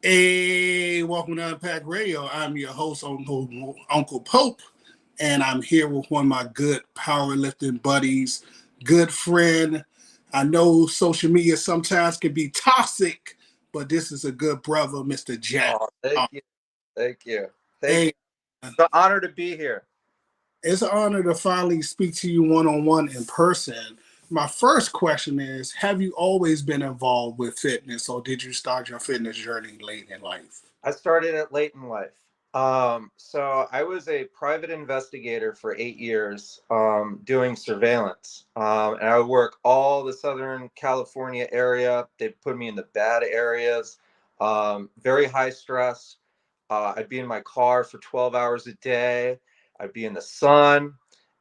Hey, welcome to Unpack Radio. I'm your host, Uncle Pope, and I'm here with one of my good powerlifting buddies, good friend. I know social media sometimes can be toxic, but this is a good brother, Mr. Jack. Oh, thank you. Thank you. Thank you. Hey, It's an honor to be here. it's an honor to finally speak to you one-on-one in person. My first question is, have you always been involved with fitness, or did you start your fitness journey late in life? I started it late in life. So I was a private investigator for 8 years, doing surveillance. And I would work all the Southern California area. They put me in the bad areas, very high stress. I'd be in my car for 12 hours a day. I'd be in the sun,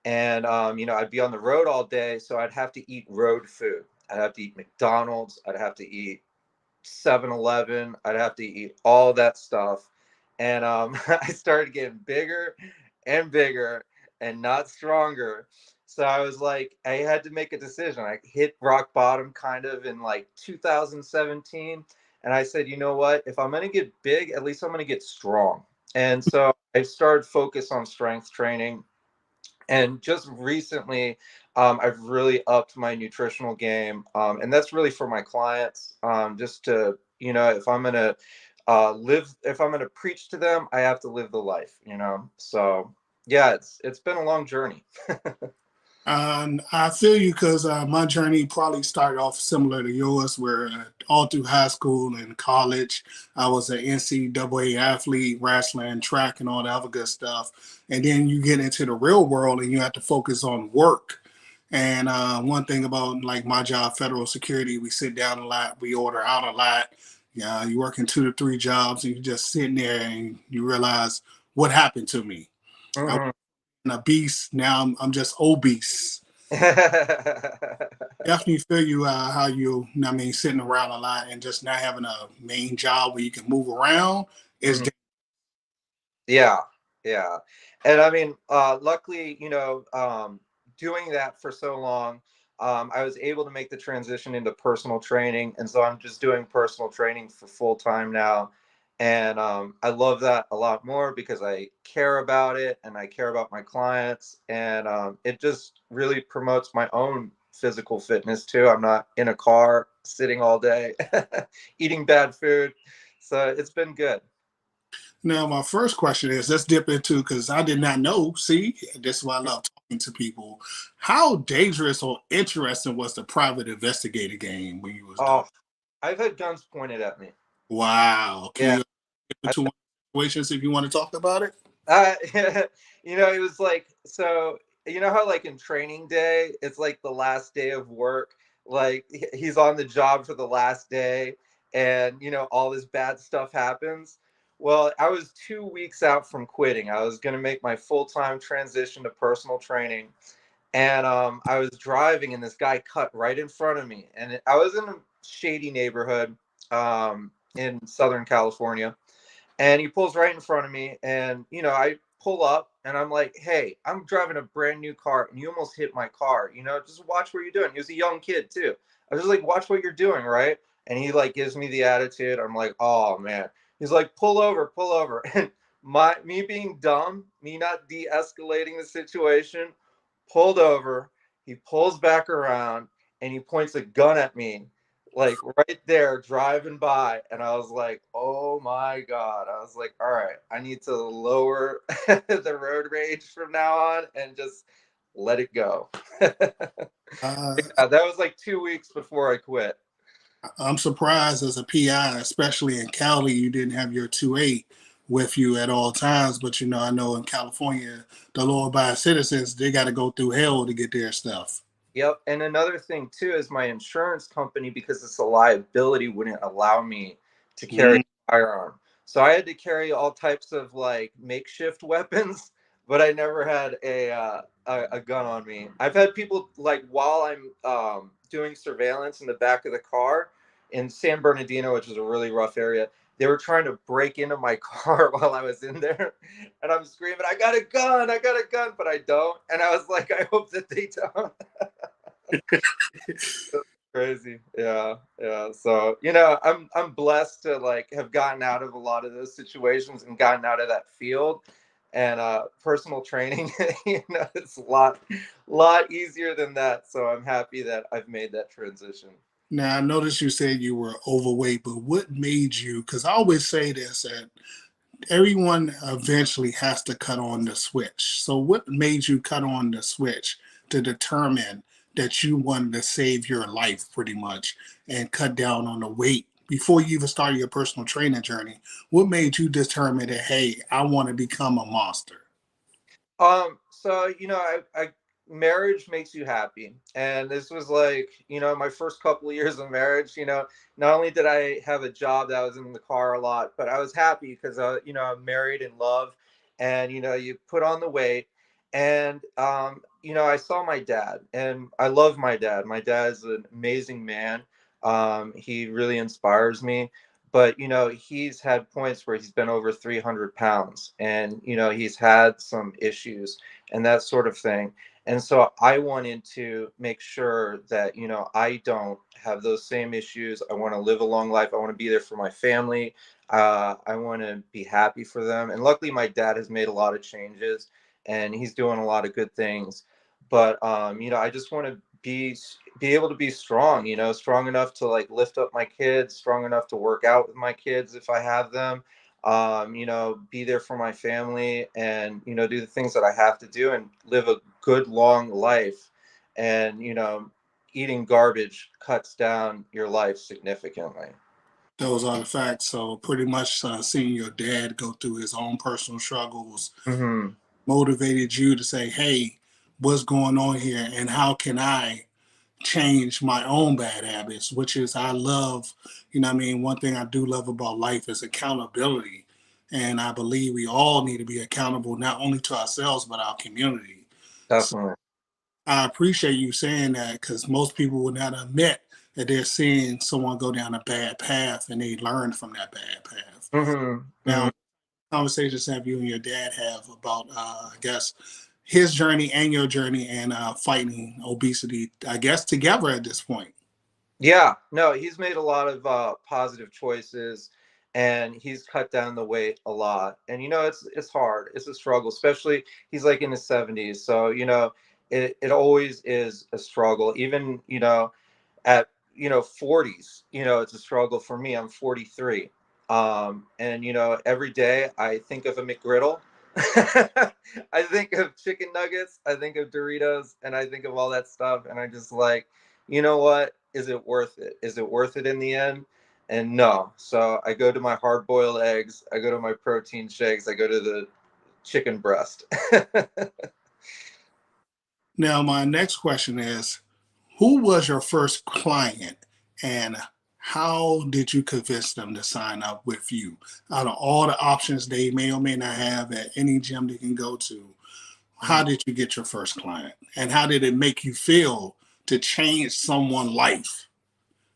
and I'd be on the road all day. So I'd have to eat road food. I'd have to eat McDonald's. I'd have to eat 7-Eleven. I'd have to eat all that stuff. And I started getting bigger and bigger and not stronger. So I was like, I had to make a decision. I hit rock bottom kind of in like 2017. And I said, you know what? If I'm going to get big, at least I'm going to get strong. And so I started focus on strength training. And just recently, I've really upped my nutritional game, and that's really for my clients. Just to, if I'm gonna if I'm gonna preach to them, I have to live the life. So yeah, it's been a long journey. I feel you because my journey probably started off similar to yours, where all through high school and college, I was an NCAA athlete, wrestling, track, and all that other good stuff. And then you get into the real world and you have to focus on work. And one thing about like my job, federal security, we sit down a lot, we order out a lot. Yeah, you working 2 to 3 jobs, and you just sitting there and you realize what happened to me. I was Mhm. a beast. Now I'm just obese. Definitely feel you how you, I mean, sitting around a lot and just not having a main job where you can move around is Mhm. Yeah, yeah. And I mean, luckily, doing that for so long, I was able to make the transition into personal training. And so I'm just doing personal training for full time now. And I love that a lot more because I care about it and I care about my clients. And it just really promotes my own physical fitness too. I'm not in a car sitting all day, eating bad food. So it's been good. now. My first question is, let's dip into, because I did not know. See, this is why I love talking to people. How dangerous or interesting was the private investigator game when you was doing? Oh, I've had guns pointed at me. Wow. Can Yeah. you dip into one situations if you want to talk about it? Uh, it was like, so, you know how, like, in training day, it's like the last day of work, like, he's on the job for the last day, and, all this bad stuff happens. Well, I was 2 weeks out from quitting. I was going to make my full time transition to personal training. And I was driving, and this guy cut right in front of me. And I was in a shady neighborhood in Southern California, and he pulls right in front of me, and I pull up and I'm like, hey, I'm driving a brand new car and you almost hit my car, just watch what you're doing. He was a young kid too. I was just like, watch what you're doing, right? And he like gives me the attitude. I'm like, oh man. He's like, pull over. And me being dumb, me not de-escalating the situation, pulled over. He pulls back around and he points a gun at me, like right there driving by. And I was like, oh my God. I was like, all right, I need to lower the road rage from now on and just let it go. Uh, Yeah, that was like 2 weeks before I quit. I'm surprised as a PI, especially in Cali, you didn't have your 2.8 with you at all times. But I know in California, the law-abiding citizens, they got to go through hell to get their stuff. Yep. And another thing too is my insurance company, because it's a liability, wouldn't allow me to carry Mm. a firearm. So I had to carry all types of like makeshift weapons, but I never had a gun on me. I've had people like while I'm doing surveillance in the back of the car in San Bernardino, which is a really rough area. They were trying to break into my car while I was in there, and I'm screaming, I got a gun," but I don't. And I was like, I hope that they don't. Crazy. Yeah. Yeah. So, you know, I'm blessed to like have gotten out of a lot of those situations and gotten out of that field. And personal training, you know, it's a lot easier than that. So I'm happy that I've made that transition. Now, I noticed you said you were overweight, but what made you? Because I always say this that everyone eventually has to cut on the switch. So, what made you cut on the switch to determine that you wanted to save your life pretty much and cut down on the weight before you even started your personal training journey? What made you determine that, hey, I want to become a monster? So you know, I marriage makes you happy, and this was like, you know, my first couple of years of marriage. You know, not only did I have a job that I was in the car a lot, but I was happy because you know, I'm married in love, and you know, you put on the weight, and you know, I saw my dad, and I love my dad. My dad is an amazing man. He really inspires me, but you know, he's had points where he's been over 300 pounds, and you know, he's had some issues and that sort of thing. And so I wanted to make sure that, you know, I don't have those same issues. I want to live a long life. I want to be there for my family. I want to be happy for them. And luckily my dad has made a lot of changes and he's doing a lot of good things. But you know, I just want to be able to be strong, you know, strong enough to like lift up my kids, strong enough to work out with my kids if I have them, you know, be there for my family and, you know, do the things that I have to do and live a good long life. And, you know, eating garbage cuts down your life significantly. Those are the facts. So, pretty much seeing your dad go through his own personal struggles Hmm. motivated you to say, hey, what's going on here and how can I change my own bad habits, which is I love, you know what I mean, one thing I do love about life is accountability. And I believe we all need to be accountable not only to ourselves but our community. So Definitely. I appreciate you saying that because most people would not admit that they're seeing someone go down a bad path and they learn from that bad path. Hmm. Hmm. Now, conversations have you and your dad have about, I guess, his journey and your journey and fighting obesity, I guess, together at this point. Yeah, no, he's made a lot of positive choices, and he's cut down the weight a lot. And you know, it's hard. It's a struggle, especially he's like in his 70s. So you know, it always is a struggle. Even you know, at you know 40s, you know, it's a struggle for me. I'm 43, and you know, every day I think of a McGriddle. I think of chicken nuggets, I think of Doritos, and I think of all that stuff, and I just like, you know what, is it worth it? Is it worth it in the end? And no. So I go to my hard boiled eggs, I go to my protein shakes, I go to the chicken breast. Now, my next question is who was your first client and how did you convince them to sign up with you? Out of all the options they may or may not have at any gym they can go to, how Mhm. did you get your first client? And how did it make you feel to change someone's life?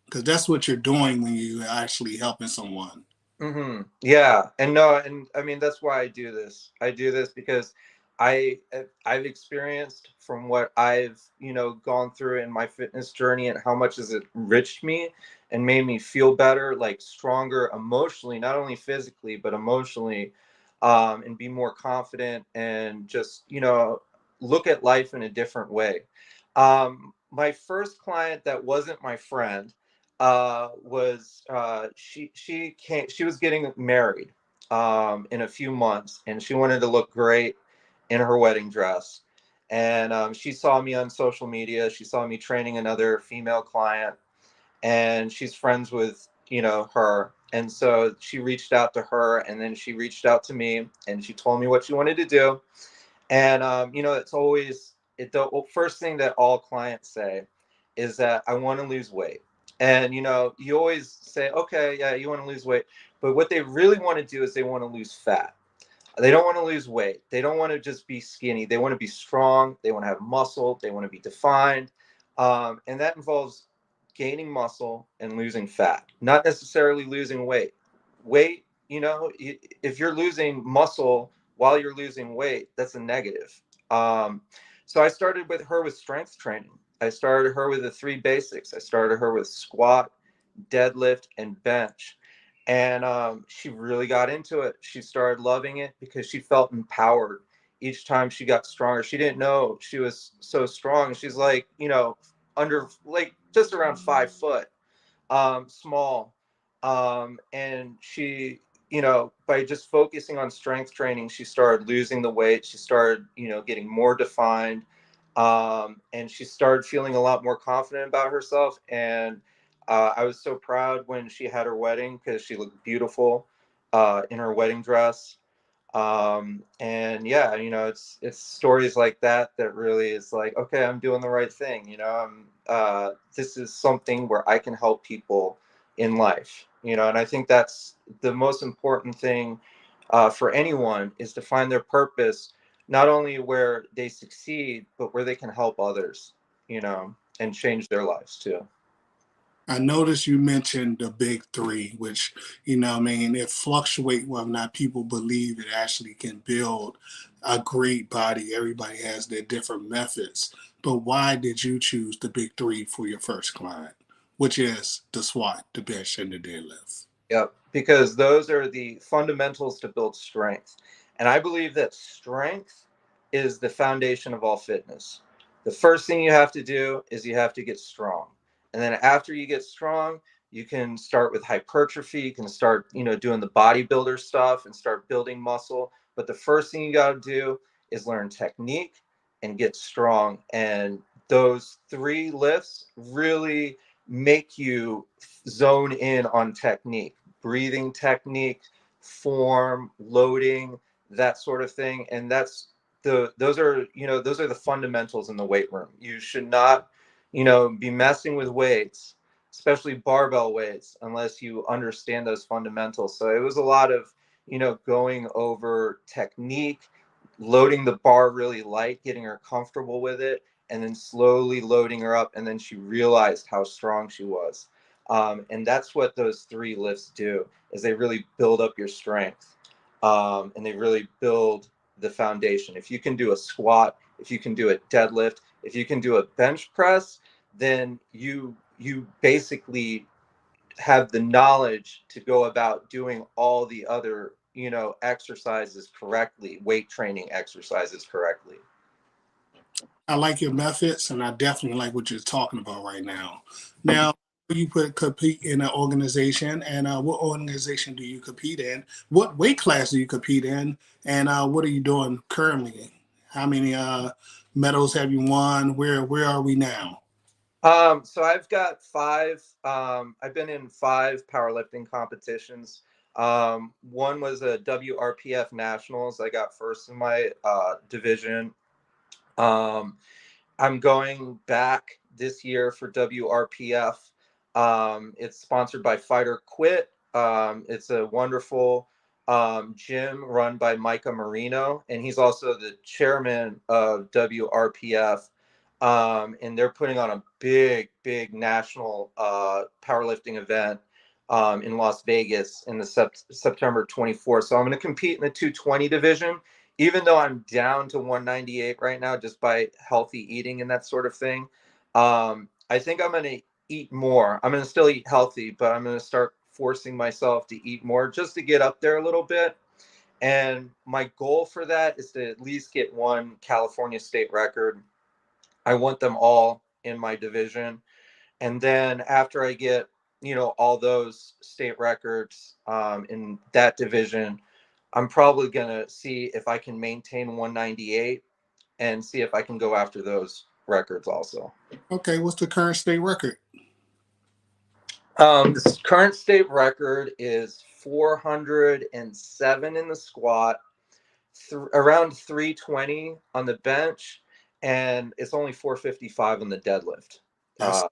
Because that's what you're doing when you actually helping someone. Yeah, and no, and I mean that's why I do this. I do this because I've experienced from what I've, you know, gone through in my fitness journey and how much has it enriched me and made me feel better, like stronger emotionally, not only physically but emotionally, and be more confident and just, you know, look at life in a different way. My first client that wasn't my friend was she was getting married in a few months, and she wanted to look great in her wedding dress. And she saw me on social media. She saw me training another female client, and she's friends with, you know, her. And so she reached out to her, and then she reached out to me, and she told me what she wanted to do. And you know, it's always the first thing that all clients say is that I want to lose weight. And you know, you always say, okay, yeah, you want to lose weight, but what they really want to do is they want to lose fat. They don't want to lose weight. They don't want to just be skinny. They want to be strong. They want to have muscle. They want to be defined. And that involves gaining muscle and losing fat, not necessarily losing weight. Weight, you know, if you're losing muscle while you're losing weight, that's a negative. Um, so I started with her with strength training. I started her with the three basics. I started her with squat, deadlift, and bench. And she really got into it. She started loving it because she felt empowered each time she got stronger. She didn't know she was so strong. She's like, under like just around 5 foot, small. And she, by just focusing on strength training, she started losing the weight. She started, getting more defined. And she started feeling a lot more confident about herself. And I was so proud when she had her wedding because she looked beautiful in her wedding dress. And yeah, it's stories like that that really is like, okay, I'm doing the right thing. I'm this is something where I can help people in life. And I think that's the most important thing for anyone, is to find their purpose, not only where they succeed but where they can help others, and change their lives too. I noticed you mentioned the big three, which, I mean, it fluctuate whether or not people believe it actually can build a great body. Everybody has their different methods. But why did you choose the big three for your first client, which is the squat, the bench, and the deadlift? Yep, because those are the fundamentals to build strength. And I believe that strength is the foundation of all fitness. The first thing you have to do is you have to get strong. And then after you get strong, you can start with hypertrophy, you can start, doing the bodybuilder stuff and start building muscle. But the first thing you got to do is learn technique and get strong. And those three lifts really make you zone in on technique, breathing technique, form, loading, that sort of thing. And those are the fundamentals in the weight room. You should not, be messing with weights, especially barbell weights, unless you understand those fundamentals. So it was a lot of, going over technique, loading the bar really light, getting her comfortable with it, and then slowly loading her up. And then she realized how strong she was. And that's what those three lifts do, is they really build up your strength, and they really build the foundation. If you can do a squat, if you can do a deadlift, if you can do a bench press, then you basically have the knowledge to go about doing all the other, exercises correctly, weight training exercises correctly. I like your methods, and I definitely like what you're talking about right now. Now, you put compete in an organization, and what organization do you compete in? What weight class do you compete in? And what are you doing currently? How many medals have you won? Where are we now? So I've got five. I've been in five powerlifting competitions. One was a WRPF Nationals. I got first in my division. Um, I'm going back this year for WRPF. It's sponsored by Fighter Quit. It's a wonderful gym run by Micah Marino, and he's also the chairman of WRPF. And they're putting on a big, big national powerlifting event in Las Vegas in the September 24th. So I'm going to compete in the 220 division, even though I'm down to 198 right now, just by healthy eating and that sort of thing. I think I'm going to eat more. I'm going to still eat healthy, but I'm going to start forcing myself to eat more just to get up there a little bit. And my goal for that is to at least get one California state record. I want them all in my division. And then after I get, all those state records in that division, I'm probably going to see if I can maintain 198 and see if I can go after those records also. Okay, what's the current state record? The current state record is 407 in the squat, around 320 on the bench, and it's only 455 on the deadlift. That's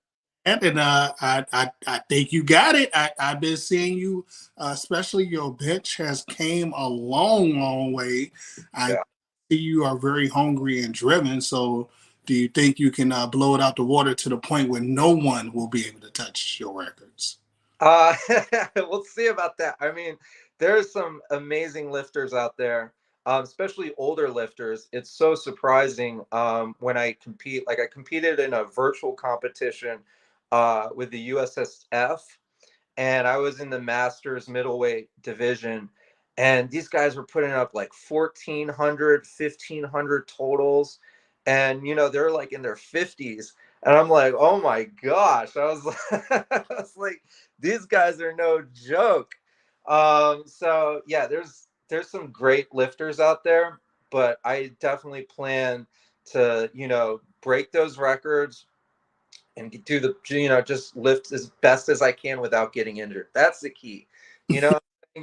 and I think you got it. I've been seeing you, especially your bench has came a long, long way. I Yeah. see you are very hungry and driven. So, do you think you can blow it out the water to the point where no one will be able to touch your records? Uh, we'll see about that. I mean, there's some amazing lifters out there. especially older lifters. It's so surprising when I compete. Like I competed in a virtual competition with the USSF, and I was in the masters middleweight division. And these guys were putting up like 1,400, 1,500 totals. And, they're like in their 50s. And I'm like, oh my gosh. I was like, I was like, these guys are no joke. So yeah, there's some great lifters out there, but I definitely plan to, break those records and do just lift as best as I can without getting injured. That's the key. You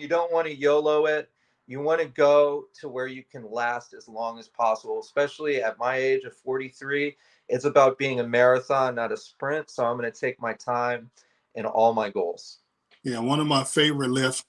don't want to YOLO it. You want to go to where you can last as long as possible, especially at my age of 43. It's about being a marathon, not a sprint. So I'm going to take my time in all my goals. Yeah, one of my favorite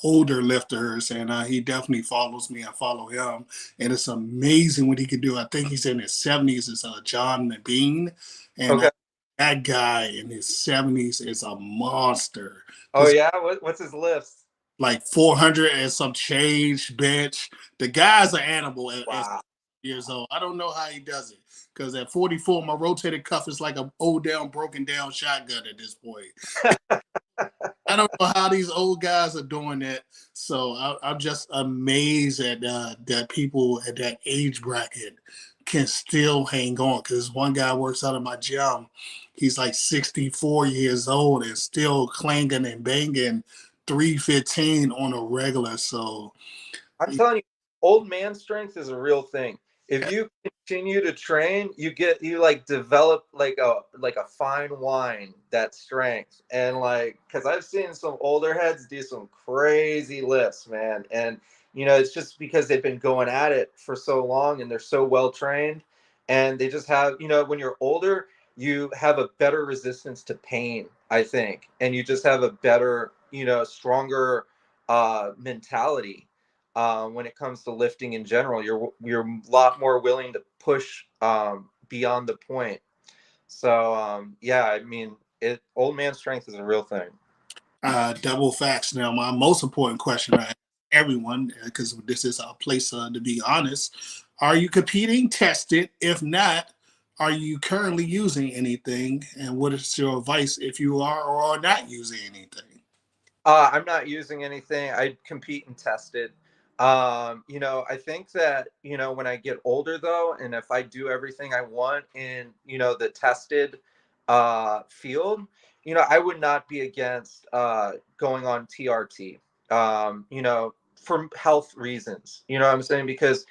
older lifters, and he definitely follows me. I follow him, and it's amazing what he can do. I think he's in his 70s. Is John McBean, and Okay. that guy in his 70s is a monster. Oh His yeah. What's his lifts? like 400 and some change bench. The guy's an animal at Wow. years old. I don't know how he does it because at 44, my rotator cuff is like an old down, broken down shotgun at this point. I don't know how these old guys are doing that. So I'm just amazed at that people at that age bracket can still hang on. Because one guy works out of my gym. He's like 64 years old and still clanging and banging 315 on a regular. So I'm telling you, old man strength is a real thing. If you continue to train, you like develop like a fine wine, that strength. And like cuz I've seen some older heads do some crazy lifts, man. And it's just because they've been going at it for so long and they're so well trained, and they just have, when you're older, you have a better resistance to pain, I think. And you just have a better, stronger mentality when it comes to lifting in general. You're a lot more willing to push beyond the point. So yeah, I mean, old man strength is a real thing. double facts. Now, my most important question I ask everyone, because this is our place to be honest, are you competing tested? If not, are you currently using anything? And what is your advice if you are or are not using anything? I'm not using anything. I compete and test it. I think that, when I get older though, and if I do everything I want in, the tested field, I would not be against going on TRT, for health reasons. You know what I'm saying? Because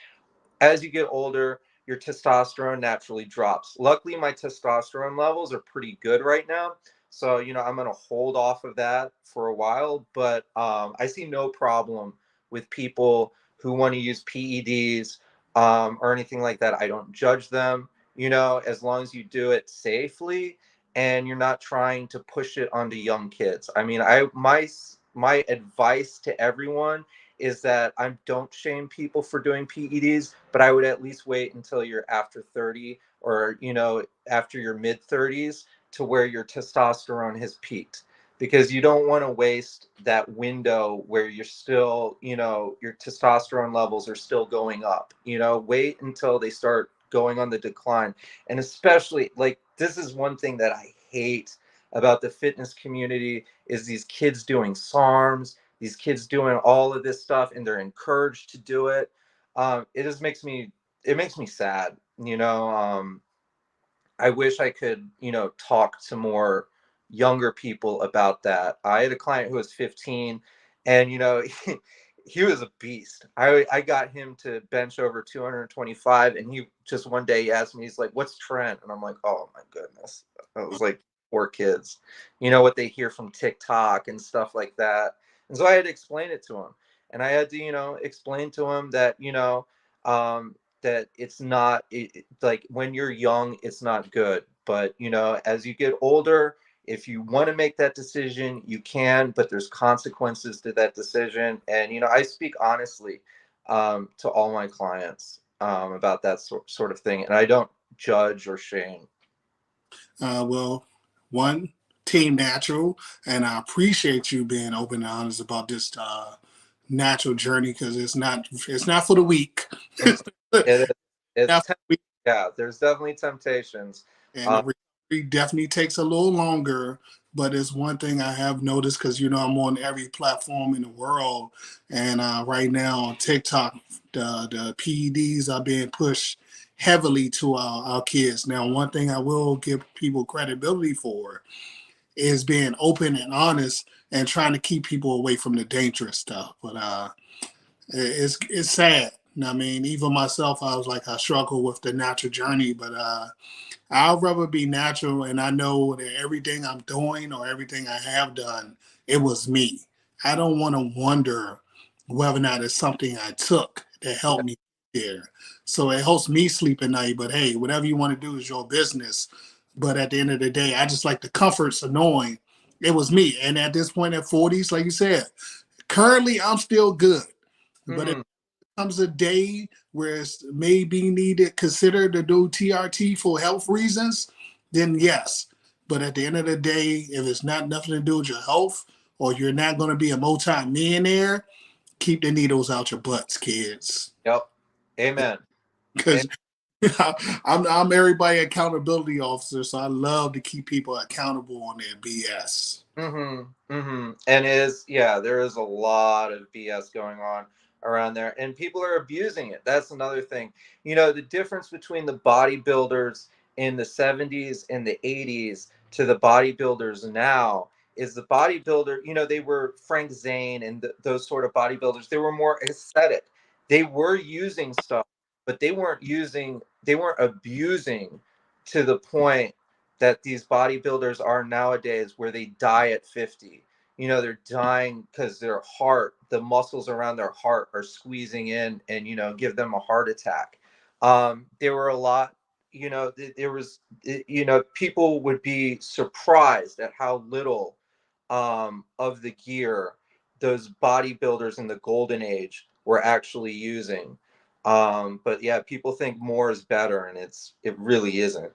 as you get older, your testosterone naturally drops. Luckily, my testosterone levels are pretty good right now. So, I'm going to hold off of that for a while. But I see no problem with people who want to use PEDs or anything like that. I don't judge them, as long as you do it safely and you're not trying to push it onto young kids. I mean, my advice to everyone is that I don't shame people for doing PEDs, but I would at least wait until you're after 30, or, after your mid 30s, to where your testosterone has peaked, because you don't want to waste that window where you're still, your testosterone levels are still going up. Wait until they start going on the decline. And especially, like, this is one thing that I hate about the fitness community is these kids doing SARMs, these kids doing all of this stuff, and they're encouraged to do it. It just makes me sad. I wish I could, talk to more younger people about that. I had a client who was 15, and he was a beast. I got him to bench over 225, and he just one day he asked me, he's like, "What's trend?" And I'm like, "Oh my goodness." I was like, poor kids, what they hear from TikTok and stuff like that. And so I had to explain it to him, and I had to, explain to him that, that it's not like when you're young it's not good, but as you get older, if you want to make that decision you can, but there's consequences to that decision. And I speak honestly to all my clients about that sort of thing, and I don't judge or shame. Well, one, Team Natural, and I appreciate you being open and honest about this natural journey because it's not for the weak. Mhm. It is. It's Not for temp- the weak. yeah. There's definitely temptations. And the Uh, recovery definitely takes a little longer, but it's one thing I have noticed because I'm on every platform in the world, and right now on TikTok, the PEDs are being pushed heavily to our kids. Now, one thing I will give people credibility for is being open and honest and trying to keep people away from the dangerous stuff. But it's sad. I mean, even myself, I was like, I struggle with the natural journey, but I'll rather be natural, and I know that everything I'm doing or everything I have done, it was me. I don't want to wonder whether or not it's something I took that yeah. helped me there. So it helps me sleep at night. But hey, whatever you want to do is your business. But at the end of the day, I just like the comforts of knowing it was me. And at this point, at 40s, like you said, currently I'm still good. But if Mhm. comes a day where it's maybe needed consider to do TRT for health reasons, then yes. But at the end of the day, if it's not nothing to do with your health or you're not going to be a multi-millionaire, keep the needles out your butts, kids. Yep. Amen. Because I'm everybody accountability officer, so I love to keep people accountable on their BS. Mm-hmm. Mm-hmm. And is yeah, there is a lot of BS going on around there, and people are abusing it. That's another thing. You know, the difference between the bodybuilders in the '70s and the '80s to the bodybuilders now is the bodybuilder. You know, they were Frank Zane and those sort of bodybuilders. They were more aesthetic. They were using stuff, but they weren't abusing to the point that these bodybuilders are nowadays where they die at 50. You know, they're dying because their heart, the muscles around their heart are squeezing in and, give them a heart attack. There were a lot, there was, people would be surprised at how little of the gear those bodybuilders in the golden age were actually using. But yeah, people think more is better, and it really isn't.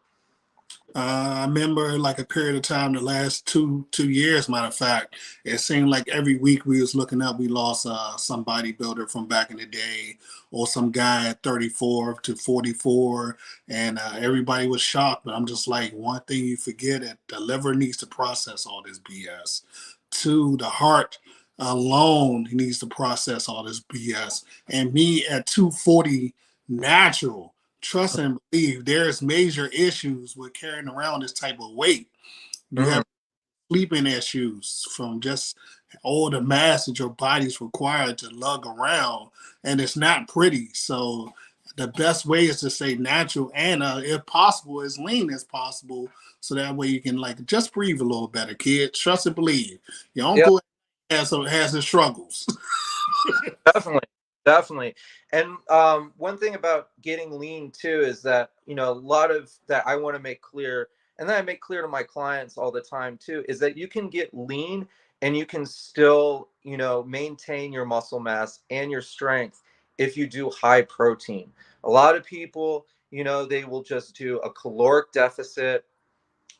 I remember like a period of time, the last two years, matter of fact, it seemed like every week we was looking up, we lost some bodybuilder from back in the day, or some guy at 34 to 44, and everybody was shocked. But I'm just like, one thing you forget that the liver needs to process all this BS. Two, the heart alone needs to process all this BS. And me at 240 natural, trust and believe there's major issues with carrying around this type of weight. You Mhm. have sleeping issues from just all the mass that your body's required to lug around, and it's not pretty. So the best way is to stay natural and, if possible, as lean as possible, so that way you can like just breathe a little better, kid. Trust and believe. Your Yep. uncle has his struggles. Definitely, definitely. And one thing about getting lean too is that a lot of that I want to make clear, and then I make clear to my clients all the time too, is that you can get lean and you can still maintain your muscle mass and your strength if you do high protein. A lot of people, they will just do a caloric deficit.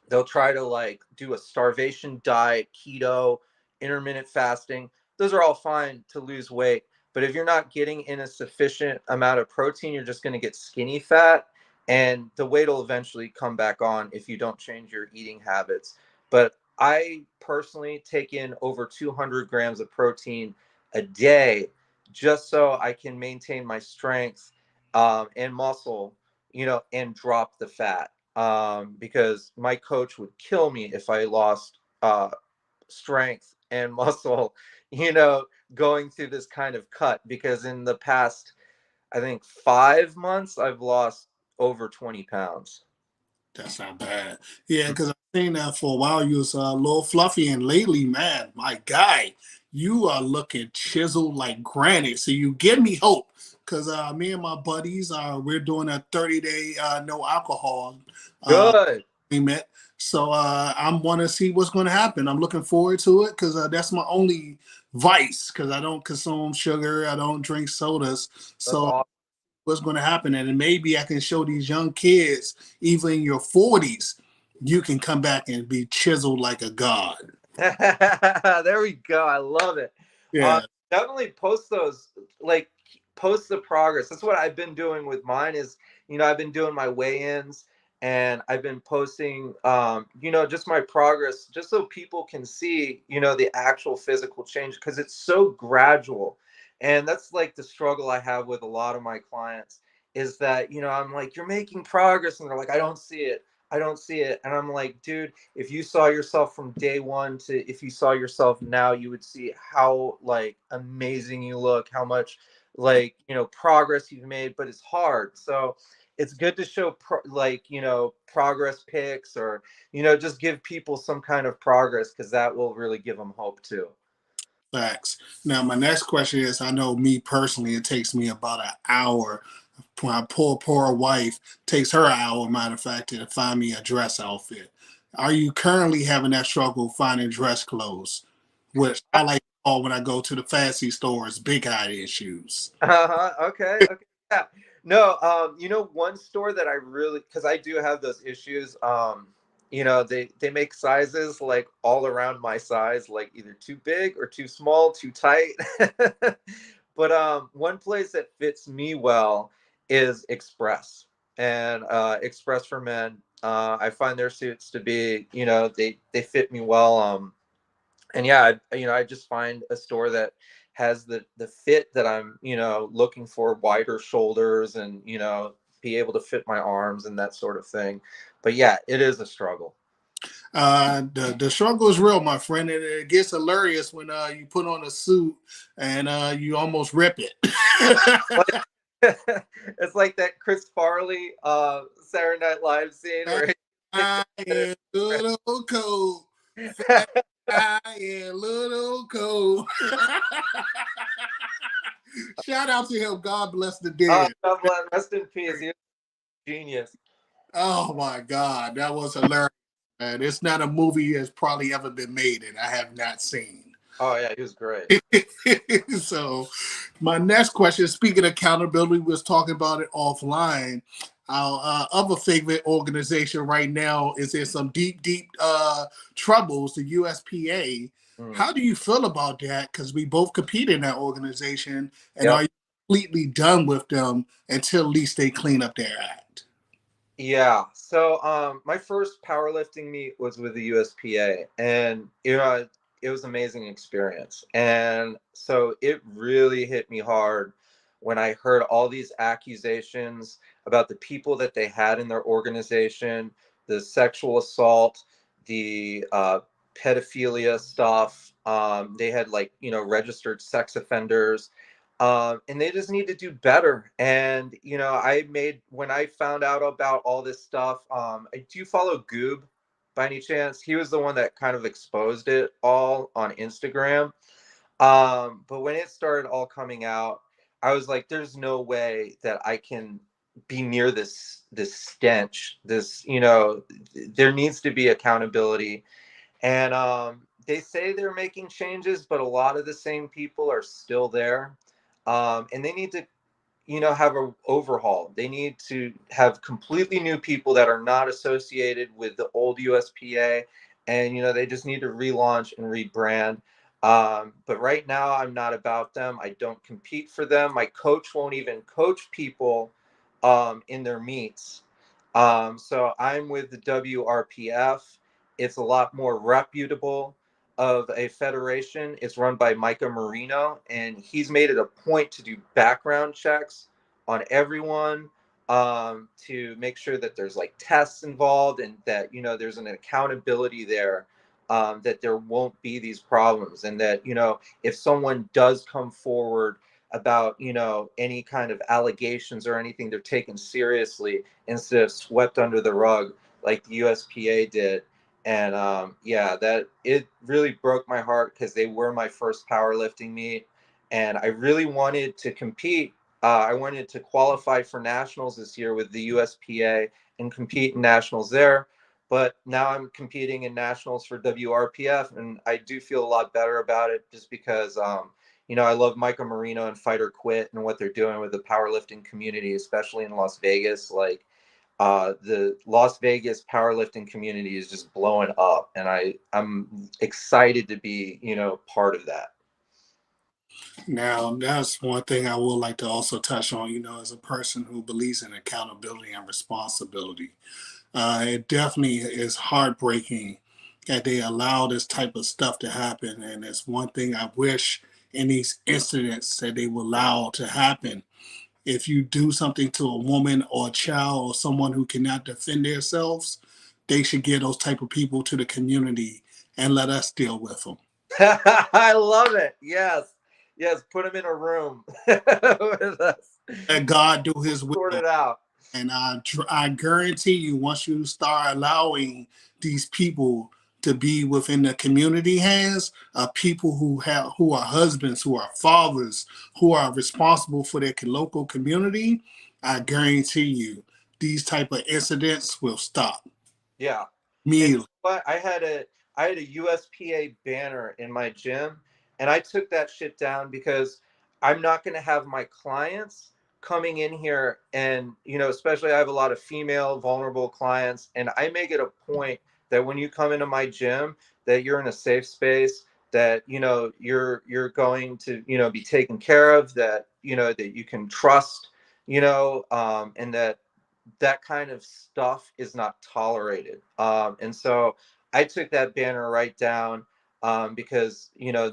They'll try to like do a starvation diet, keto, intermittent fasting. Those are all fine to lose weight. But if you're not getting in a sufficient amount of protein, you're just going to get skinny fat. And the weight will eventually come back on if you don't change your eating habits. But I personally take in over 200 grams of protein a day just so I can maintain my strength and muscle, and drop the fat, because my coach would kill me if I lost strength and muscle, you know, going through this kind of cut. Because in the past, I think 5 months, I've lost over 20 pounds. That's not bad. Yeah, because I've seen that for a while. You was a little fluffy, and lately, man, my guy, you are looking chiseled like granite. So you give me hope. Because me and my buddies, we're doing a 30-day no alcohol uh, Good. agreement. So I'm want to see what's going to happen. I'm looking forward to it because that's my only vice. Because I don't consume sugar, I don't drink sodas. That's So awesome. what's going to happen, and maybe I can show these young kids, even in your 40s, you can come back and be chiseled like a god. There we go. I love it. Yeah. definitely post those, like post the progress. That's what I've been doing with mine is, I've been doing my weigh-ins, and I've been posting, just my progress, just so people can see, the actual physical change, because it's so gradual. And that's like the struggle I have with a lot of my clients, is that, I'm like, you're making progress, and they're like, I don't see it. I don't see it. And I'm like, dude, if you saw yourself from day one to if you saw yourself now, you would see how like amazing you look, how much like, progress you've made, but it's hard. So it's good to show progress pics, or, just give people some kind of progress, because that will really give them hope too. Facts. Now, my next question is, I know me personally, it takes me about an hour. My poor wife takes her hour, matter of fact, to find me a dress outfit. Are you currently having that struggle finding dress clothes? Which I like to call when I go to the fancy stores, big eye issues. Uh-huh. Okay. Okay. Yeah. No, one store that I really, because I do have those issues. They make sizes like all around my size, like either too big or too small, too tight. But one place that fits me well is Express, and Express for Men. I find their suits to be, they fit me well. And yeah, I just find a store that has the fit that I'm, looking for, wider shoulders, and, be able to fit my arms and that sort of thing. But yeah, it is a struggle. The struggle is real, my friend, and it gets hilarious when you put on a suit and you almost rip it. Like, it's like that Chris Farley Saturday Night Live scene where he I am good old cold. I am little cold. Shout out to him. God bless the oh, dead. God bless, rest in peace. He was a genius. Oh my God, that was hilarious. And it's not a movie that's probably ever been made, and I have not seen. Oh yeah, he was great. So, my next question, speaking of accountability, we was talking about it offline. Our other favorite organization right now is in some deep troubles, the USPA. Mm. How do you feel about that? Because we both compete in that organization, and are Yep. you completely done with them until at least they clean up their act? Yeah. So my first powerlifting meet was with the USPA, and it was an amazing experience. And so it really hit me hard when I heard all these accusations about the people that they had in their organization, the sexual assault, the pedophilia stuff. They had like, registered sex offenders, and they just need to do better. And when I found out about all this stuff, do you follow Goob by any chance? He was the one that kind of exposed it all on Instagram. But when it started all coming out, I was like, "There's no way that I can be near this stench. This, there needs to be accountability." And they say they're making changes, but a lot of the same people are still there. And they need to, have an overhaul. They need to have completely new people that are not associated with the old USPA. And, they just need to relaunch and rebrand. But right now, I'm not about them. I don't compete for them. My coach won't even coach people in their meets. So I'm with the WRPF. It's a lot more reputable of a federation. It's run by Micah Marino, and he's made it a point to do background checks on everyone, to make sure that there's like tests involved, and that there's an accountability there, that there won't be these problems, and that if someone does come forward about any kind of allegations or anything, they're taken seriously instead of swept under the rug like the USPA did. And yeah, that it really broke my heart, because they were my first powerlifting meet, and I really wanted to compete. I wanted to qualify for nationals this year with the USPA and compete in nationals there. But now I'm competing in nationals for WRPF, and I do feel a lot better about it, just because I love Michael Marino and Fighter Quit and what they're doing with the powerlifting community, especially in Las Vegas. Like, the Las Vegas powerlifting community is just blowing up, and I'm excited to be part of that. Now, that's one thing I would like to also touch on, as a person who believes in accountability and responsibility. It definitely is heartbreaking that they allow this type of stuff to happen. And it's one thing I wish in these incidents that they will allow to happen. If you do something to a woman or a child or someone who cannot defend themselves, they should get those type of people to the community and let us deal with them. I love it. Yes. Yes. Put them in a room with us. Let God do His Sort will. it out. And I guarantee you, once you start allowing these people to be within the community hands, people who are husbands, who are fathers, who are responsible for their local community, I guarantee you, these type of incidents will stop Yeah. And you know immediately. what? I had a USPA banner in my gym, and I took that shit down because I'm not going to have my clients coming in here, and especially I have a lot of female vulnerable clients, and I make it a point that when you come into my gym, that you're in a safe space, that you're going to be taken care of, that that you can trust, and that kind of stuff is not tolerated. And so I took that banner right down, because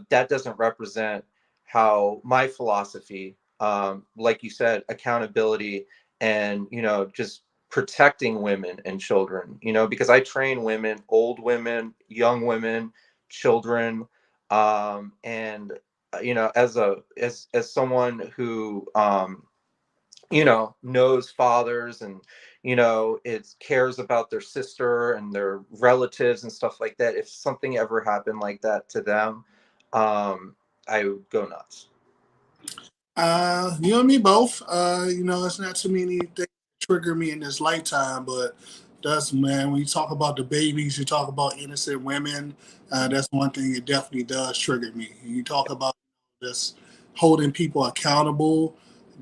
that doesn't represent how my philosophy, like you said, accountability, and just protecting women and children. Because I train women, old women, young women, children, and as someone who knows fathers, and it cares about their sister and their relatives and stuff like that. If something ever happened like that to them, I would go nuts. You and me both. It's not too many things that trigger me in this lifetime, but that's, man. When you talk about the babies, you talk about innocent women. That's one thing it definitely does trigger me. You talk about this holding people accountable.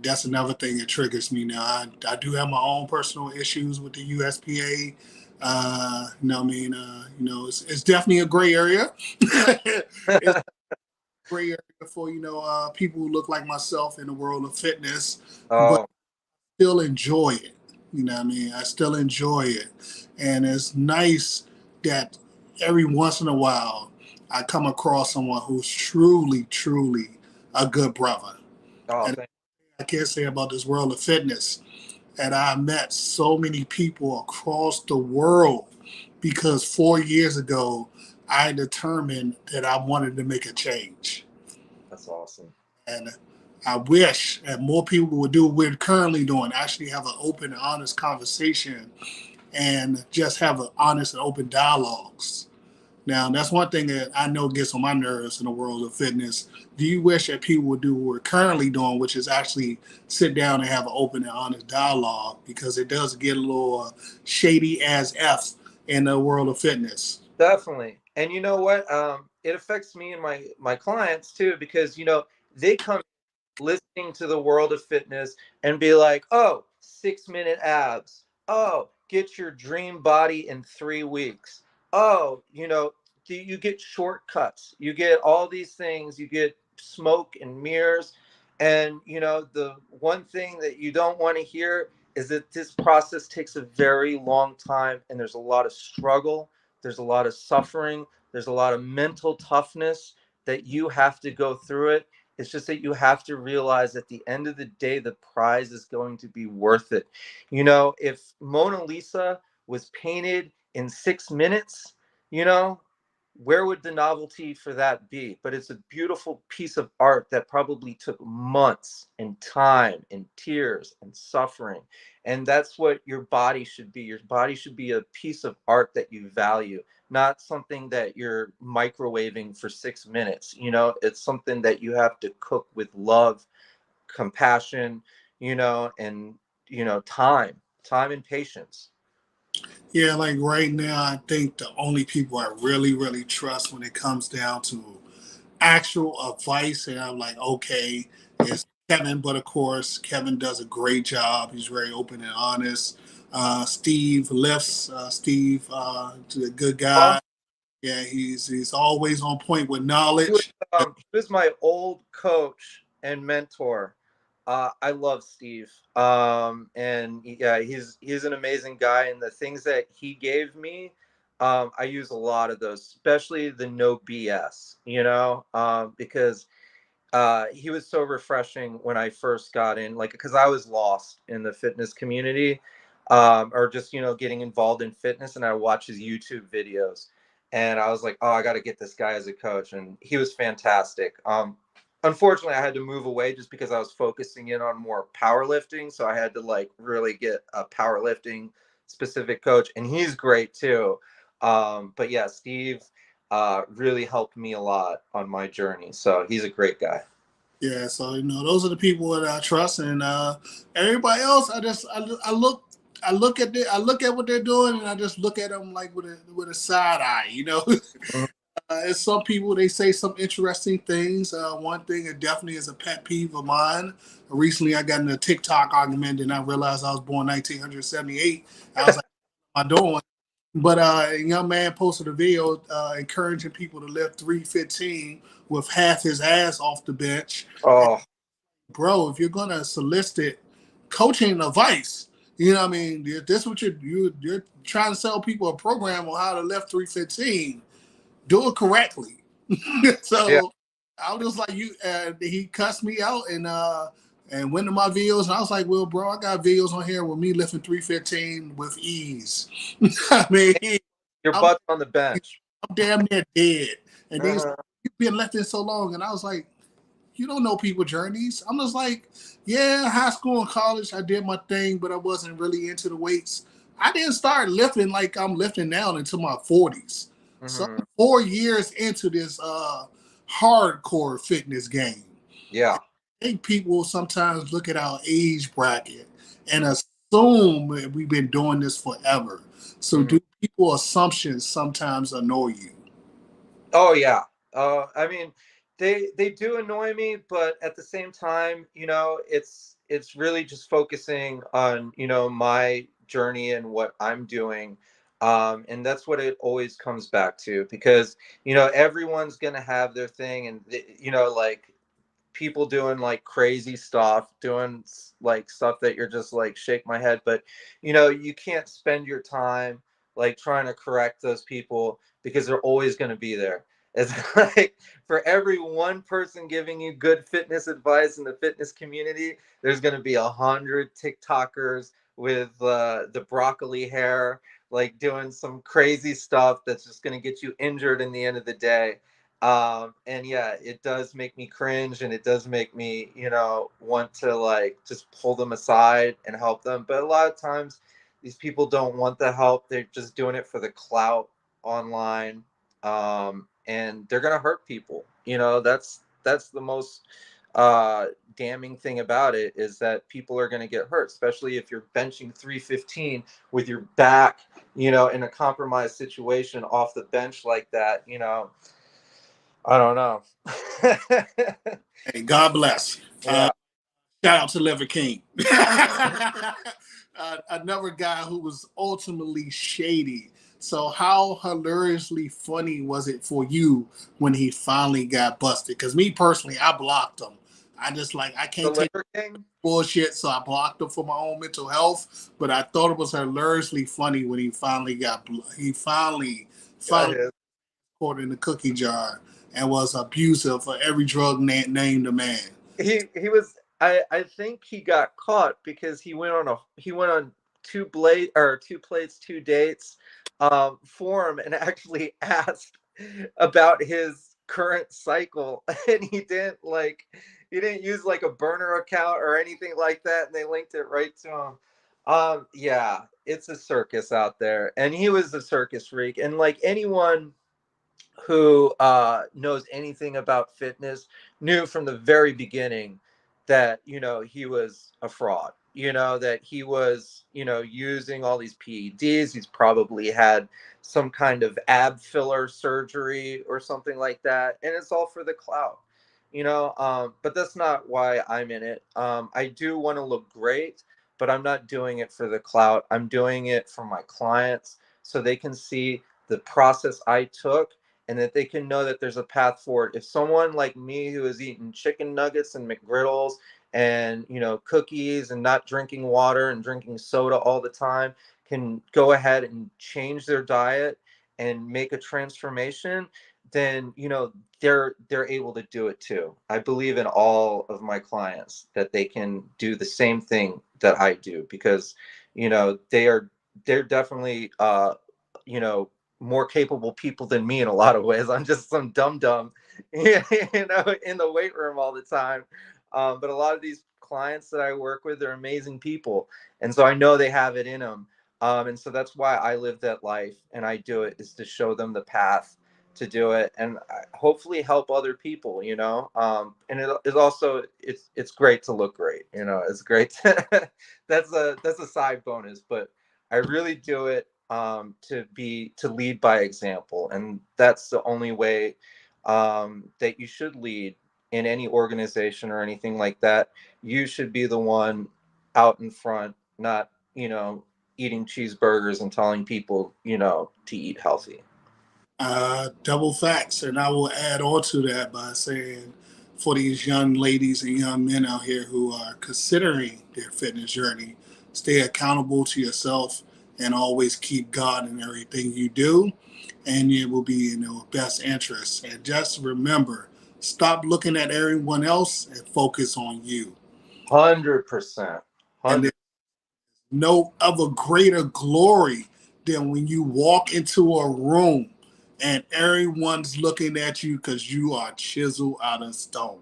That's another thing that triggers me. Now, I do have my own personal issues with the USPA. It's definitely a gray area. It's gray area for people who look like myself in the world of fitness, but Oh, still enjoy it. You know what I mean? I still enjoy it, and it's nice that every once in a while I come across someone who's truly, truly a good brother. oh, And thank I can't say about this world of fitness, and I met so many people across the world because 4 years ago I determined that I wanted to make a change. that's awesome. And I wish that more people would do what we're currently doing, actually have an open and honest conversation and just have an honest and open dialogues. Now, that's one thing that I know gets on my nerves in the world of fitness. Do you wish that people would do what we're currently doing, which is actually sit down and have an open and honest dialogue? Because it does get a little shady as F in the world of fitness. Definitely. And you know what? It affects me and my clients too, because they come listening to the world of fitness and be like, oh, 6 minute abs. Oh, get your dream body in 3 weeks. Oh, you get shortcuts. You get all these things. You get smoke and mirrors. And, the one thing that you don't want to hear is that this process takes a very long time, and there's a lot of struggle. There's a lot of suffering. There's a lot of mental toughness that you have to go through it. It's just that you have to realize at the end of the day, the prize is going to be worth it. If Mona Lisa was painted in 6 minutes, you know, where would the novelty for that be? But it's a beautiful piece of art that probably took months and time and tears and suffering. And that's what your body should be. Your body should be a piece of art that you value, not something that you're microwaving for 6 minutes. It's something that you have to cook with love, compassion, and time and patience. Yeah, like right now, I think the only people I really, really trust when it comes down to actual advice, and I'm like, okay, is Kevin. But of course, Kevin does a great job. He's very open and honest. Steve lifts. Steve, is a good Huh? guy. Yeah, he's always on point with He was, knowledge. he was my old coach and mentor. I love Steve, and yeah, he's an amazing guy. And the things that he gave me, I use a lot of those, especially the no BS. Because he was so refreshing when I first got in, like, because I was lost in the fitness community, or just, getting involved in fitness. And I watched his YouTube videos and I was like, oh, I got to get this guy as a coach. And he was fantastic. Unfortunately, I had to move away just because I was focusing in on more powerlifting. So I had to like really get a powerlifting specific coach. And he's great too. But yeah, Steve really helped me a lot on my journey. So he's a great guy. Yeah, so those are the people that I trust, and everybody else, I look at I look at what they're doing, and I just look at them like with a side eye. Mhm. It's some people, they say some interesting things. One thing that definitely is a pet peeve of mine. Recently, I got in a TikTok argument, and I realized I was born 1978. I was like, "What am I doing?" But a young man posted a video encouraging people to lift 315 with half his ass off the bench. Oh, Bro, if you're gonna solicit coaching advice, what I mean, this what you're trying to sell people a program on how to lift 315. Do it correctly. yeah. So I was just like, you. He cussed me out and went to my videos, and I was like, well, bro, I got videos on here with me lifting 315 with ease. I mean, Your I'm butt's on the bench. I'm damn near dead. And these Uh-huh. you've been lifting so long, and I was like, you don't know people journeys. I'm just like, yeah, high school and college, I did my thing, but I wasn't really into the weights. I didn't start lifting like I'm lifting now until my 40s. So Hmm. I'm 4 years into this hardcore fitness game. Yeah. I think people sometimes look at our age bracket and assume that we've been doing this forever. So Mhm. do people assumptions sometimes annoy you? Oh yeah. I mean, they do annoy me, but at the same time, it's really just focusing on my journey and what I'm doing, and that's what it always comes back to because everyone's gonna have their thing, and like people doing like crazy stuff, doing like stuff that you're just like shake my head. But you can't spend your time like trying to correct those people because they're always going to be there. It's like for every one person giving you good fitness advice in the fitness community, there's going to be 100 TikTokers with the broccoli hair, like doing some crazy stuff that's just going to get you injured in the end of the day. And yeah, it does make me cringe, and it does make me want to like just pull them aside and help them. But a lot of times these people don't want the help, they're just doing it for the clout online. And they're gonna hurt people. That's the most damning thing about it, is that people are going to get hurt, especially if you're benching 315 with your back in a compromised situation off the bench like that. I don't know. Hey, God bless. Yeah. Shout out to Lever King. Another guy who was ultimately shady. So, how hilariously funny was it for you when he finally got busted? Because me personally, I blocked him. I just like I The can't take Liver King? bullshit, so I blocked him for my own mental health. But I thought it was hilariously funny when he finally he Got finally his. caught in the cookie jar and was abusive for every drug named a man. He was. I think he got caught because he went on two plates, two dates, for him, and actually asked about his current cycle, and he didn't use like a burner account or anything like that, and they linked it right to him. Yeah, it's a circus out there, and he was a circus freak, and like anyone who knows anything about fitness knew from the very beginning that he was a fraud, that he was using all these PEDs. He's probably had some kind of ab filler surgery or something like that, and it's all for the clout. But that's not why I'm in it. I do want to look great, but I'm not doing it for the clout. I'm doing it for my clients so they can see the process I took, and that they can know that there's a path forward. If someone like me who is eating chicken nuggets and McGriddles and cookies and not drinking water and drinking soda all the time can go ahead and change their diet and make a transformation, then they're able to do it too. I believe in all of my clients that they can do the same thing that I do, because they're definitely you know more capable people than me in a lot of ways. I'm just some dum dum, in the weight room all the time. But a lot of these clients that I work with are amazing people, and so I know they have it in them. And so that's why I live that life and I do it, is to show them the path to do it, and hopefully help other people. And it is also, it's great to look great. It's great. That's a side bonus, but I really do it to lead by example, and that's the only way that you should lead in any organization or anything like that. You should be the one out in front, not eating cheeseburgers and telling people to eat healthy. Double facts, and I will add on to that by saying, for these young ladies and young men out here who are considering their fitness journey, stay accountable to yourself and always keep God in everything you do, and it will be in your best interest. And just remember, stop looking at everyone else and focus on you. 100%. And 100. no other greater glory than when you walk into a room and everyone's looking at you because you are chiseled out of stone.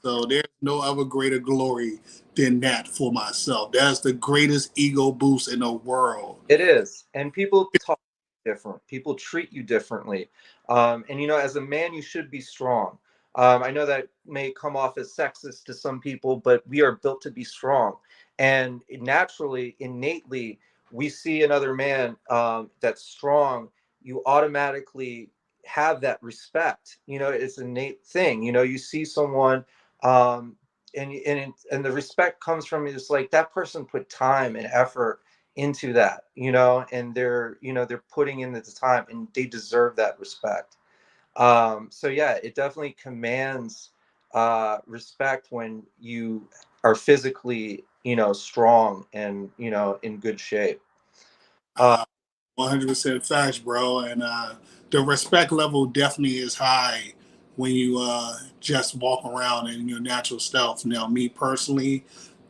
So there's no other greater glory than that for myself. That's the greatest ego boost in the world. It is. And people talk different. People treat you differently. And as a man, you should be strong. I know that may come off as sexist to some people, but we are built to be strong. And naturally, innately, we see another man that's strong, you automatically have that respect. It's an innate thing. You see someone, um, and the respect comes from, it's like that person put time and effort into that, and they're putting in the time, and they deserve that respect. So yeah, it definitely commands respect when you are physically, strong and in good shape. uh, Uh, 100% facts, bro. And the respect level definitely is high when you just walk around in your natural self. Now, me personally,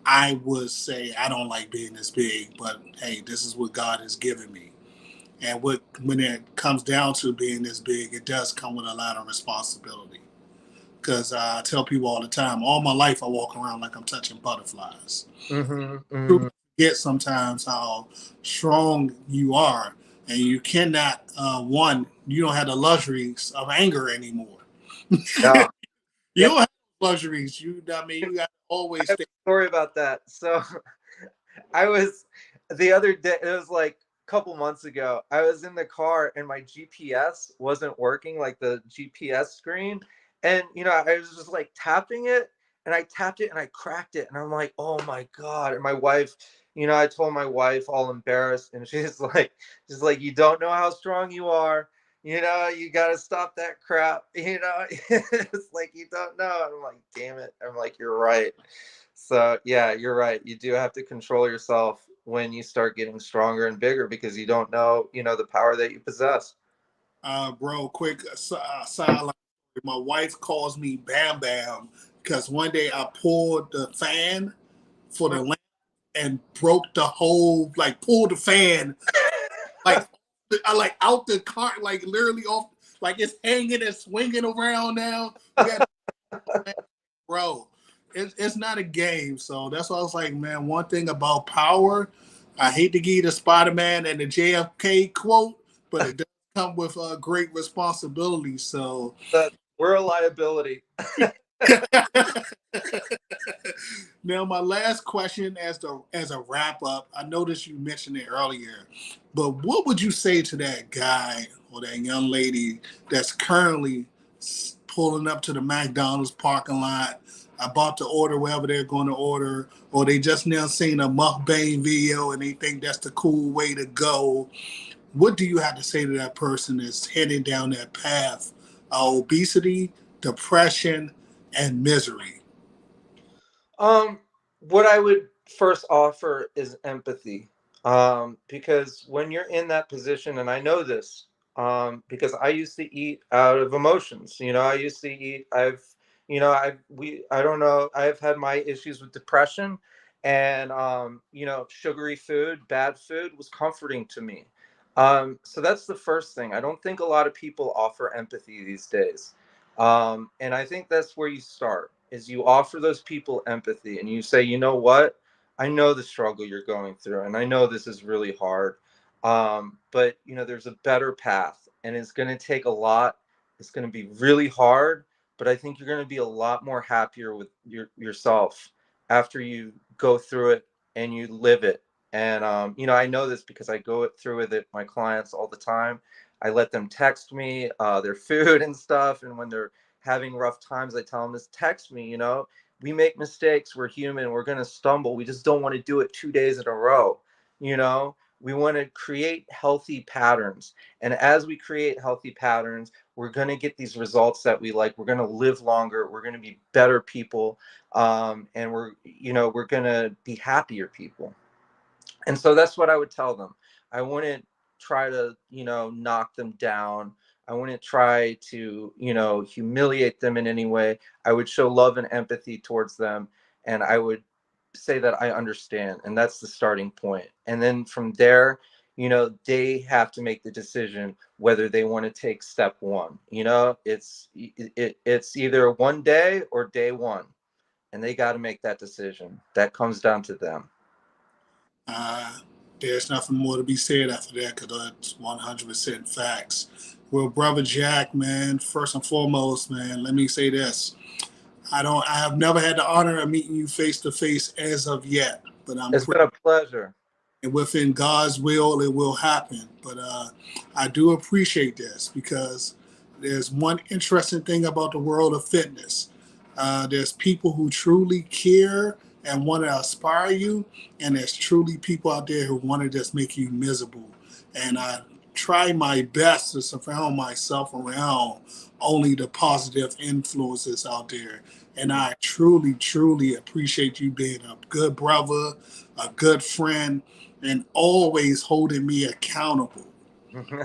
I would say I don't like being this big, but hey, this is what God has given me. And when it comes down to being this big, it does come with a lot of responsibility. Because I tell people all the time, all my life I walk around like I'm touching butterflies. hmm People hmm forget sometimes how strong you are, and you cannot. One, you don't have the luxuries of anger anymore. yeah. You Yeah, don't have luxuries. I mean, you got to I always have stay. a story about that. So I was the other day, it was like a couple months ago. I was in the car and my GPS wasn't working, like the GPS screen. And, I was just like tapping it, and I tapped it and I cracked it. And I'm like, oh my God. And my wife, I told my wife, all embarrassed, and she's like, you don't know how strong you are. You got to stop that crap. It's like, you don't know. And I'm like, damn it. I'm like, you're right. So yeah, you're right. You do have to control yourself when you start getting stronger and bigger, because you don't know, the power that you possess. Bro, quick side. My wife calls me Bam Bam because one day I pulled the fan for the lamp and broke the whole, like pulled the fan like I like out the cart, like literally off, like it's hanging and swinging around now. We got, bro, it's not a game. So that's why I was like, man, one thing about power, I hate to give you the Spider Man and the JFK quote, but it does come with a great responsibility. So That we're a liability. now, my last question as a wrap up. I noticed you mentioned it earlier, but what would you say to that guy or that young lady that's currently pulling up to the McDonald's parking lot, about to order wherever they're going to order, or they just now seen a mukbang video and they think that's the cool way to go? what do you have to say to that person that's heading down that path of obesity, depression, and misery? Um, what I would first offer is empathy. Because when you're in that position, and I know this, because I used to eat out of emotions. I used to eat. I don't know. I've had my issues with depression, and sugary food, bad food was comforting to me. So that's the first thing. I don't think a lot of people offer empathy these days. And I think that's where you start is you offer those people empathy and you say, you know what? I know the struggle you're going through and I know this is really hard. But there's a better path and it's going to take a lot. It's going to be really hard, but I think you're going to be a lot more happier with yourself after you go through it and you live it. And I know this because I go through with it my clients all the time. I let them text me their food and stuff. And when they're having rough times, I tell them, just text me. We make mistakes. We're human. We're going to stumble. We just don't want to do it 2 days in a row. We want to create healthy patterns. And as we create healthy patterns, we're going to get these results that we like. We're going to live longer. We're going to be better people. And we're going to be happier people. And so that's what I would tell them. I wouldn't try to, knock them down. I wouldn't try to, humiliate them in any way. I would show love and empathy towards them. And I would say that I understand. And that's the starting point. And then from there, they have to make the decision whether they want to take step one. It's either one day or day one. And they got to make that decision. That comes down to them. Uh, there's nothing more to be said after that because that's 100% facts. Well, brother Jack, man, first and foremost, man, let me say this. I have never had the honor of meeting you face to face as of yet, but I'm It's pretty been a pleasure. and within God's will, it will happen. But I do appreciate this because there's one interesting thing about the world of fitness. There's people who truly care and want to inspire you, and there's truly people out there who want to just make you miserable. And I try my best to surround myself around only the positive influences out there. And I truly, truly appreciate you being a good brother, a good friend, and always holding me accountable.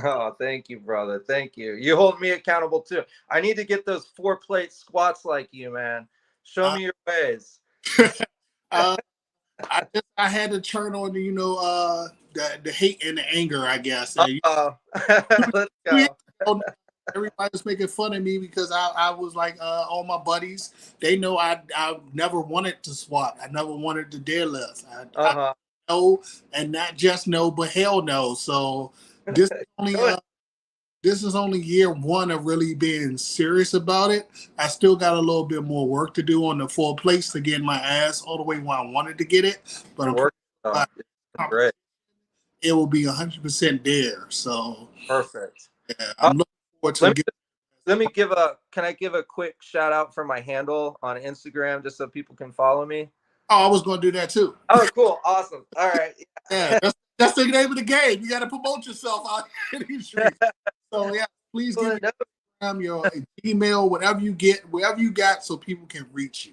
Oh, thank you, brother. Thank you. You hold me accountable too. I need to get those 4 plate squats like you, man. Show Uh, me your ways. uh, I had to turn on the hate and the anger, I guess. Uh-oh. Let's go. Everybody's making fun of me because I was like all my buddies. They know I never wanted to squat. I never wanted to deadlift. I Uh-huh. know and not just know, but hell no. So this is only Good. this is only year one of really being serious about it. I still got a little bit more work to do on the 4 plates to get my ass all the way where I wanted to get it. But You're I'm pretty working though. sure It's been great. it will be 100% there. So Perfect. yeah, Uh, I'm looking forward to let get. me let me give a can I give a quick shout out for my handle on Instagram just so people can follow me? Oh, I was going to do that too. Oh, cool. Awesome. All right. Yeah, that's the name of the game. You got to promote yourself out in these streets. So yeah, please give Well, your email, whatever you get, wherever you got, so people can reach you.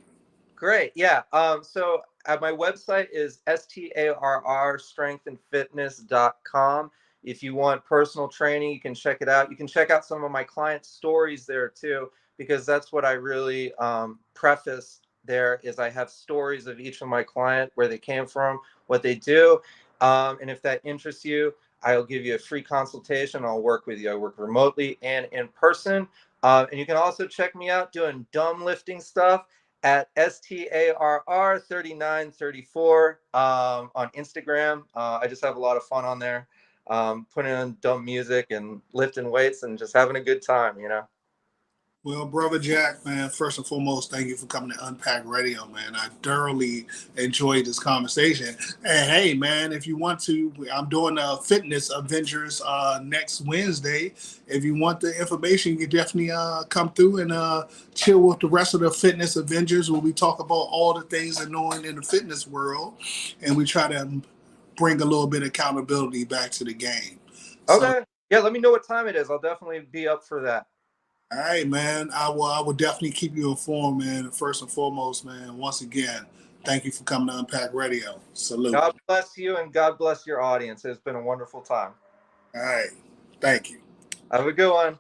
great. Yeah. So my website is starrstrengthandfitness.com. If you want personal training, you can check it out. You can check out some of my client stories there too, because that's what I really preface there is I have stories of each of my client, where they came from, what they do. And if that interests you, I'll give you a free consultation. I'll work with you. I work remotely and in person. And you can also check me out doing dumb lifting stuff at STARR3934 on Instagram. I just have a lot of fun on there, putting on dumb music and lifting weights and just having a good time. Well, brother Jack, man, first and foremost, thank you for coming to Unpack Radio, man. I thoroughly enjoyed this conversation. And hey, man, if you want to, I'm doing a Fitness Avengers next Wednesday. If you want the information, you can definitely come through and chill with the rest of the Fitness Avengers, where we talk about all the things annoying in the fitness world, and we try to bring a little bit of accountability back to the game. So, Okay. Yeah, let me know what time it is. I'll definitely be up for that. all right, man. I will definitely keep you informed, man. First and foremost, man. Once again, thank you for coming to Unpack Radio. Salute. God bless you and God bless your audience. It's been a wonderful time. All right. Thank you. Have a good one.